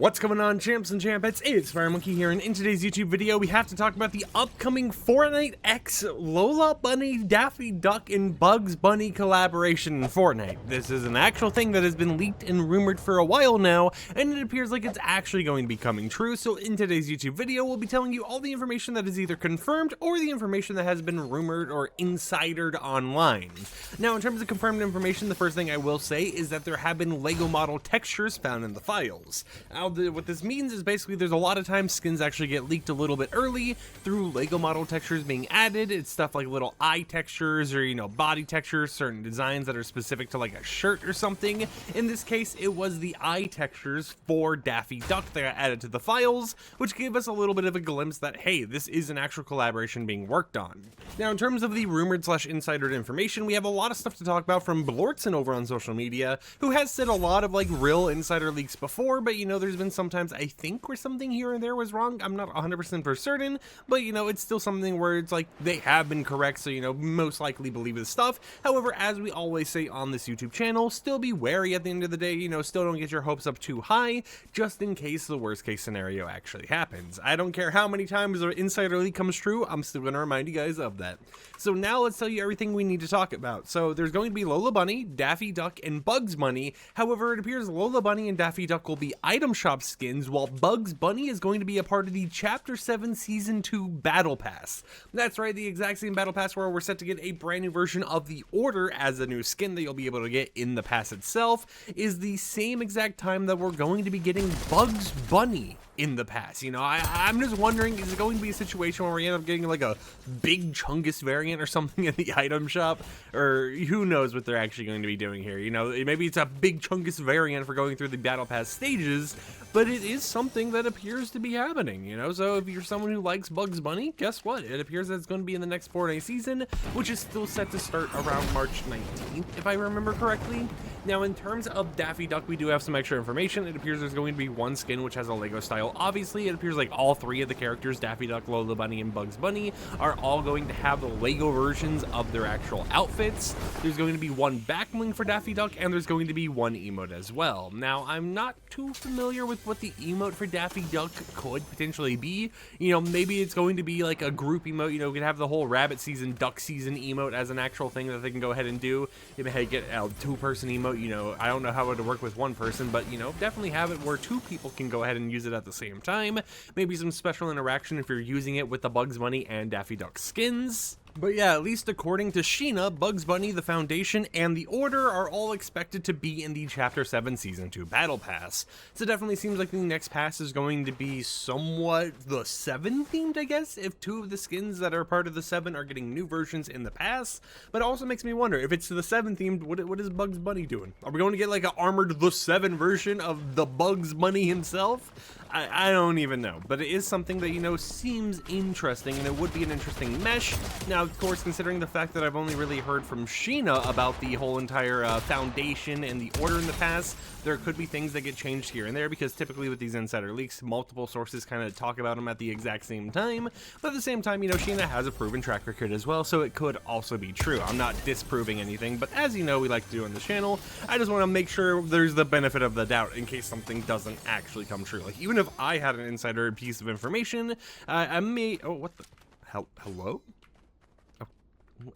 What's going on, champs and champettes? It's FireMonkey here, and in today's YouTube video, we have to talk about the upcoming Fortnite X Lola Bunny, Daffy Duck, and Bugs Bunny collaboration in Fortnite. This is an actual thing that has been leaked and rumored for a while now, and it appears like it's actually going to be coming true. So in today's YouTube video, we'll be telling you all the information that is either confirmed or the information that has been rumored or insidered online. Now, in terms of confirmed information, the first thing I will say is that there have been Lego model textures found in the files. What this means is basically there's a lot of times skins actually get leaked a little bit early through Lego model textures being added. It's stuff like little eye textures or, body textures, certain designs that are specific to like a shirt or something. In this case, it was the eye textures for Daffy Duck that got added to the files, which gave us a little bit of a glimpse that, hey, this is an actual collaboration being worked on. Now, in terms of the rumored / insidered information, we have a lot of stuff to talk about from Blortzen over on social media, who has said a lot of like real insider leaks before, but there's been sometimes I think where something here and there was wrong. I'm not 100% for certain, but it's still something where it's like they have been correct, so most likely believe this stuff. However, as we always say on this YouTube channel, still be wary at the end of the day. Still don't get your hopes up too high, just in case the worst case scenario actually happens. I don't care how many times an insider leak comes true, I'm still going to remind you guys of that. So now let's tell you everything we need to talk about. So there's going to be Lola Bunny, Daffy Duck, and Bugs Bunny. However, it appears Lola Bunny and Daffy Duck will be item shop skins, while Bugs Bunny is going to be a part of the Chapter 7 Season 2 Battle Pass. That's right, the exact same Battle Pass where we're set to get a brand new version of the Order as a new skin that you'll be able to get in the pass itself, is the same exact time that we're going to be getting Bugs Bunny in the pass. I'm just wondering, is it going to be a situation where we end up getting like a big Chungus variant or something in the item shop? Or who knows what they're actually going to be doing here. Maybe it's a big Chungus variant for going through the Battle Pass stages, but it is something that appears to be happening, So if you're someone who likes Bugs Bunny, guess what? It appears that it's going to be in the next Fortnite season, which is still set to start around March 19th, if I remember correctly. Now, in terms of Daffy Duck, we do have some extra information. It appears there's going to be one skin which has a Lego style. Obviously, it appears like all three of the characters, Daffy Duck, Lola Bunny, and Bugs Bunny, are all going to have the Lego versions of their actual outfits. There's going to be one backbling for Daffy Duck, and there's going to be one emote as well. Now, I'm not too familiar with what the emote for Daffy Duck could potentially be. Maybe it's going to be like a group emote. We can have the whole rabbit season, duck season emote as an actual thing that they can go ahead and do. If they get a two-person emote, I don't know how it would work with one person, but definitely have it where two people can go ahead and use it at the same time. Maybe some special interaction if you're using it with the Bugs Bunny and Daffy Duck skins. But yeah, at least according to Sheena, Bugs Bunny, the Foundation, and the Order are all expected to be in the Chapter 7 Season 2 Battle Pass. So it definitely seems like the next pass is going to be somewhat the 7 themed, I guess, if two of the skins that are part of the 7 are getting new versions in the pass. But it also makes me wonder, if it's the 7 themed, what is Bugs Bunny doing? Are we going to get like an armored the 7 version of the Bugs Bunny himself? I don't even know, but it is something that, seems interesting, and it would be an interesting mesh. Now, of course, considering the fact that I've only really heard from Sheena about the whole entire Foundation and the Order in the past, there could be things that get changed here and there, because typically with these insider leaks, multiple sources kind of talk about them at the exact same time. But at the same time, Sheena has a proven track record as well, so it could also be true. I'm not disproving anything, but as you know, we like to do on the channel, I just want to make sure there's the benefit of the doubt in case something doesn't actually come true. Like, even if I had an insider piece of information, I may... Oh, what the... Hello? Oh,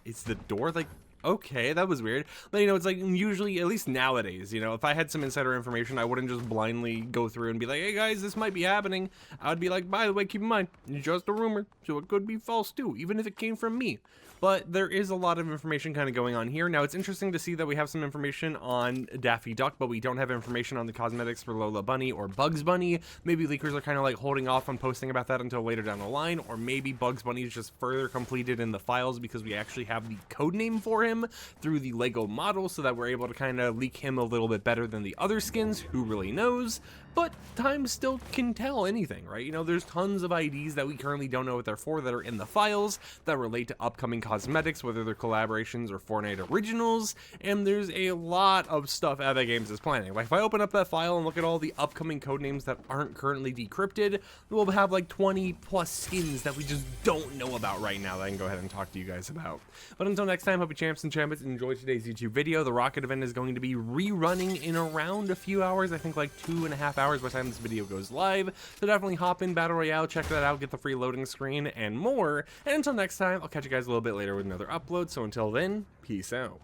is the door, like... Okay, that was weird. But, it's like, usually, at least nowadays, if I had some insider information, I wouldn't just blindly go through and be like, hey guys, this might be happening. I would be like, by the way, keep in mind, it's just a rumor, so it could be false too, even if it came from me. But there is a lot of information kind of going on here. Now, it's interesting to see that we have some information on Daffy Duck, but we don't have information on the cosmetics for Lola Bunny or Bugs Bunny. Maybe leakers are kind of like holding off on posting about that until later down the line, or maybe Bugs Bunny is just further completed in the files because we actually have the code name for him through the Lego model, so that we're able to kind of leak him a little bit better than the other skins. Who really knows? But time still can tell anything, right? There's tons of IDs that we currently don't know what they're for that are in the files that relate to upcoming cosmetics, whether they're collaborations or Fortnite originals, and there's a lot of stuff Epic Games is planning. Like, if I open up that file and look at all the upcoming codenames that aren't currently decrypted, we'll have like 20 plus skins that we just don't know about right now that I can go ahead and talk to you guys about. But until next time, hope you champs and champions enjoyed today's YouTube video. The Rocket event is going to be rerunning in around a few hours, I think like 2.5 hours hours by the time this video goes live, so definitely hop in Battle Royale, check that out, get the free loading screen, and more. And until next time, I'll catch you guys a little bit later with another upload, so until then, peace out.